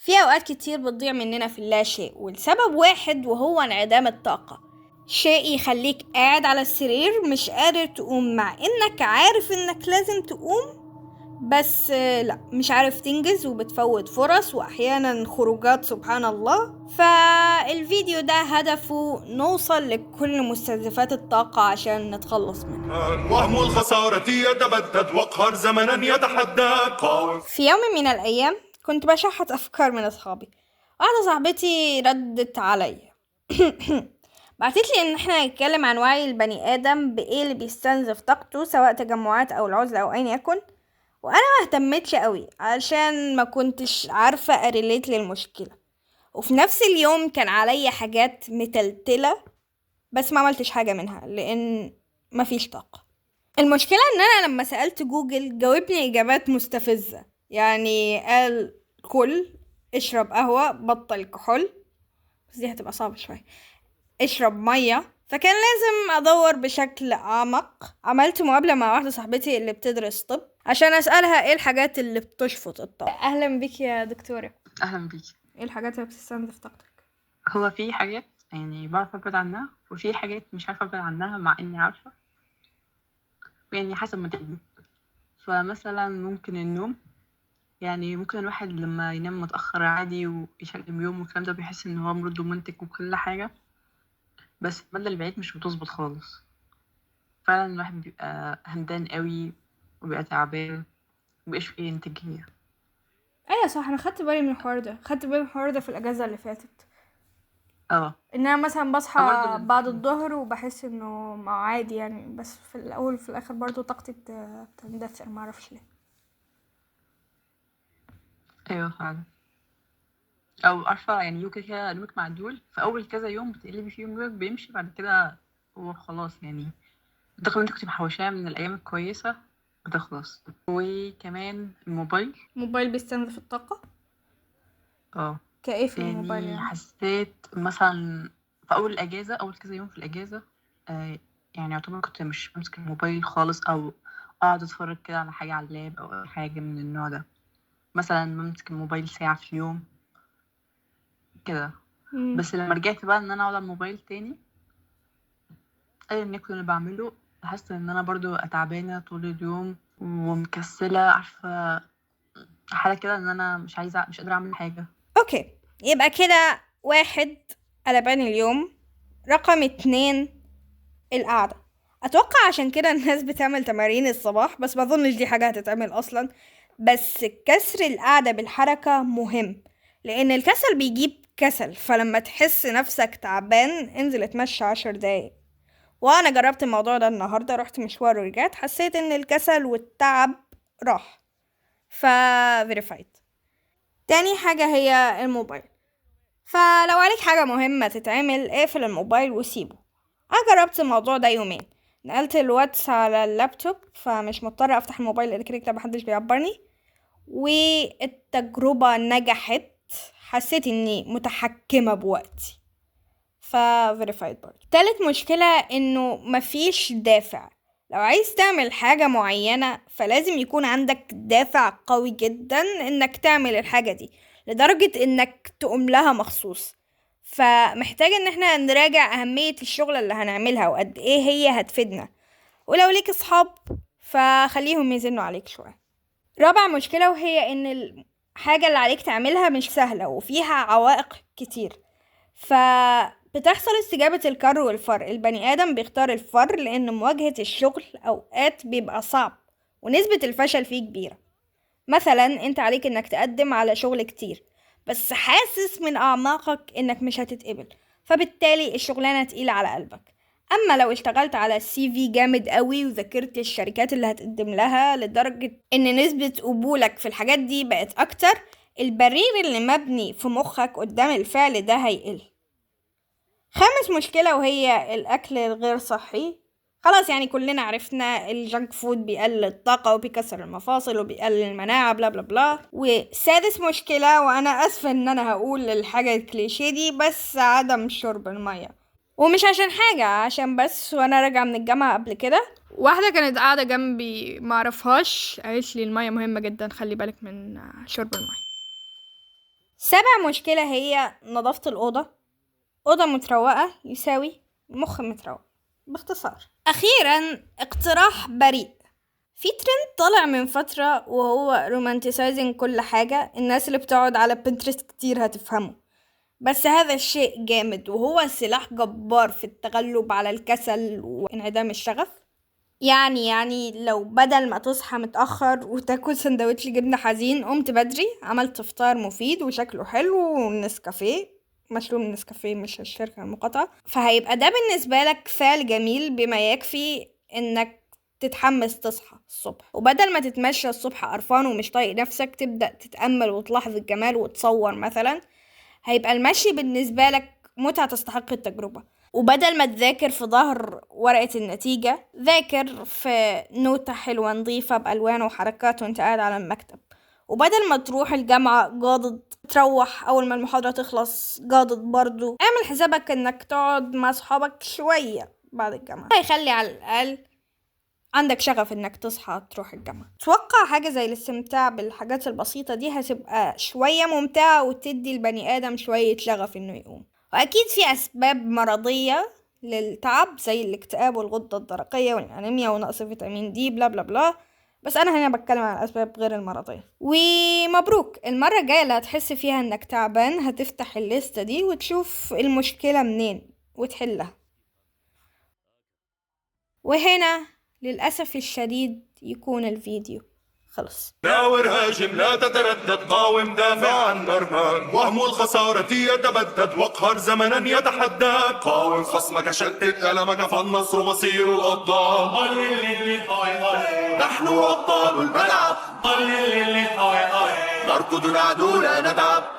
في أوقات كتير بتضيع مننا في اللاشيء، والسبب واحد وهو انعدام الطاقة. شيء يخليك قاعد على السرير مش قادر تقوم، مع انك عارف انك لازم تقوم، بس لا، مش عارف تنجز وبتفوت فرص واحيانا خروجات سبحان الله. فالفيديو ده هدفه نوصل لكل مستهدفات الطاقة عشان نتخلص منها. وهم الخسارة يتبدد واقهر زمنا يتحداك. في يوم من الأيام كنت بشحت أفكار من أصحابي، واحدة صاحبتي ردت عليا بعتتلي إن احنا نتكلم عن وعي البني آدم بإيه اللي بيستنزف طاقته، سواء تجمعات أو العزلة أو أين يكن. وأنا ما اهتمتش قوي علشان ما كنتش عارفة أريليت للمشكلة، وفي نفس اليوم كان عليا حاجات متلتلة بس ما عملتش حاجة منها لأن مفيش طاقة. المشكلة ان انا لما سألت جوجل جاوبني اجابات مستفزة، يعني قال كل، اشرب قهوة، بطل كحول، بس دي هتبقى صعبة شوية، اشرب مية. فكان لازم ادور بشكل اعمق. عملت مقابلة مع واحدة صاحبتي اللي بتدرس طب عشان اسألها ايه الحاجات اللي بتشفط الطاقة. اهلا بك يا دكتورة. اهلا بيكي. ايه الحاجات اللي بتستنزف طاقتك؟ هو في حاجات يعني بعرف ابعد عنها، وفي حاجات مش عارفه ابعد عنها مع اني عارفه، يعني حسب ما تبدو. فمثلا ممكن النوم، يعني ممكن الواحد لما ينام متاخر عادي ويشقلب يوم والكلام ده بيحس ان هو مرد ومنتج وكل حاجه، بس المدى البعيد مش بتظبط خالص. فعلا الواحد بيبقى همدان قوي وبيبقى تعبان ومبيبقاش فيه انتاجيه. ايوه صح، انا خدت بالي من الحوار ده في الاجازة اللي فاتت، اه ان انا مثلا بصحى برضه بعد الظهر وبحس انه ما عادي يعني، بس في الاول وفي الاخر برضو طاقتي بتندثر، ما اعرفش ليه. ايوه فعلا. او عارفه يعني يوكا كده نومك معدول في اول كذا يوم بتقلبي فيهم يومك بيمشي، بعد كده هو خلاص يعني الطاقة اللي انت كنت محوشاها من الأيام الكويسة بتخلص. وكمان الموبايل بيستنزف الطاقة؟ اه كايه في الموبايل يعني يعني؟ حسيت مثلا في أول الأجازة، أول كذا يوم في الأجازة، آه يعني يعتبر كنت مش بمسك الموبايل خالص، أو أقعد أتفرج كده على حاجة على اللاب أو أي حاجة من النوع ده. مثلا بمسك الموبايل ساعة في اليوم كده. بس لما رجعت بقى إن أنا أقعد على الموبايل تاني، أيا يكن اللي بعمله، حاسة إن أنا برضو تعبانة طول اليوم ومكسلة، عارفة حالة كده ان انا مش قادرة اعمل حاجة. اوكي، يبقى كده 1 قلبان اليوم، رقم 2 القعدة. اتوقع عشان كده الناس بتعمل تمارين الصباح، بس ما اظنش دي حاجة هتتعمل اصلا. بس كسر القعدة بالحركة مهم، لان الكسل بيجيب كسل. فلما تحس نفسك تعبان انزل اتمشى 10 دقايق. وانا جربت الموضوع ده النهاردة، رحت مشوار ورجعت حسيت ان الكسل والتعب راح. فيريفايد. تاني حاجة هي الموبايل. فلو عليك حاجة مهمة تتعمل اقفل الموبايل وسيبه. انا جربت الموضوع ده يومين، نقلت الواتس على اللابتوب فمش مضطرة افتح الموبايل لان كده محدش بيعبرني، والتجربة نجحت. حسيت اني متحكمة بوقتي. فيريفايد برضه. تالت مشكلة انه مفيش دافع. لو عايز تعمل حاجة معينة فلازم يكون عندك دافع قوي جدا انك تعمل الحاجة دي، لدرجة انك تقوم لها مخصوص. فمحتاج ان احنا نراجع اهمية الشغلة اللي هنعملها وقد ايه هي هتفيدنا. ولو ليك اصحاب فخليهم يزنوا عليك شوية. رابع مشكلة وهي ان الحاجة اللي عليك تعملها مش سهلة وفيها عوائق كتير. فبتحصل استجابة الكر والفر. البني آدم بيختار الفر لأن مواجهة الشغل أوقات بيبقى صعب ونسبة الفشل فيه كبيرة. مثلا انت عليك انك تقدم على شغل كتير، بس حاسس من أعماقك انك مش هتتقبل، فبالتالي الشغلانة تقيلة على قلبك. اما لو اشتغلت على السي في جامد قوي وذاكرت الشركات اللي هتقدم لها لدرجة ان نسبة قبولك في الحاجات دي بقت اكتر، البرير اللي مبني في مخك قدام الفعل ده هيقل. خامس مشكلة وهي الأكل الغير صحي. خلاص يعني كلنا عرفنا الجنك فود بيقلل الطاقة وبيكسر المفاصل وبيقلل المناعة بلا بلا بلا. وسادس مشكلة، وأنا أسفة إن أنا هقول الحاجة الكليشيه دي، بس عدم شرب المية. ومش عشان حاجة، عشان بس وأنا راجعة من الجامعة قبل كده واحدة كانت قاعدة جنبي معرفهاش قالت لي المية مهمة جدا، خلي بالك من شرب المية. 7 مشكلة هي نظافة الأوضة. أوضة متروقة يساوي مخ متروق باختصار. أخيرا اقتراح بريء. في ترند طالع من فترة وهو رومانتسايزنج كل حاجة. الناس اللي بتقعد على بنترست كتير هتفهمه، بس هذا الشيء جامد وهو سلاح جبار في التغلب على الكسل وانعدام الشغف. يعني لو بدل ما تصحى متأخر وتاكل سندوتش جبنة حزين قمت بدري عملت فطار مفيد وشكله حلو ونسكافيه مشروب نسكافيه مش الشركة المقاطعة، فهيبقى ده بالنسبة لك فعل جميل بما يكفي انك تتحمس تصحى الصبح. وبدل ما تتمشى الصبح قرفان ومش طايق نفسك تبدأ تتأمل وتلاحظ الجمال وتصور مثلا، هيبقى المشي بالنسبة لك متعة تستحق التجربة. وبدل ما تذاكر في ظهر ورقة النتيجة، ذاكر في نوتة حلوة نظيفة بألوان وحركات وانت قاعد على المكتب. وبدل ما تروح الجامعة جادد تروح أول ما المحاضرة تخلص جادد برضو. اعمل حسابك انك تقعد مع صحابك شوية بعد الجامعة، هيخلي على الأقل عندك شغف انك تصحى تروح الجامعة. توقع حاجة زي الاستمتاع بالحاجات البسيطة دي هتبقى شوية ممتعة وتدي البني آدم شوية شغف انه يقوم. واكيد في اسباب مرضية للتعب زي الاكتئاب والغدة الدرقية والانيميا ونقص فيتامين دي بلا بلا بلا، بس انا هنا بتكلم عن الاسباب غير المرضية. ومبروك، المرة الجاية اللي هتحس فيها انك تعبان هتفتح الليستة دي وتشوف المشكلة منين وتحلها. وهنا للأسف الشديد يكون الفيديو خلص. داور هاجم لا تتردد، قاوم دافع عن مرماك، وهم الخسارة يتبدد واقهر زمنا يتحداك. قاوم خصمك شتت ألمك فالنصر مصير الأبطال. نحن أبطال الملعب، نركض العدو لا نتعب.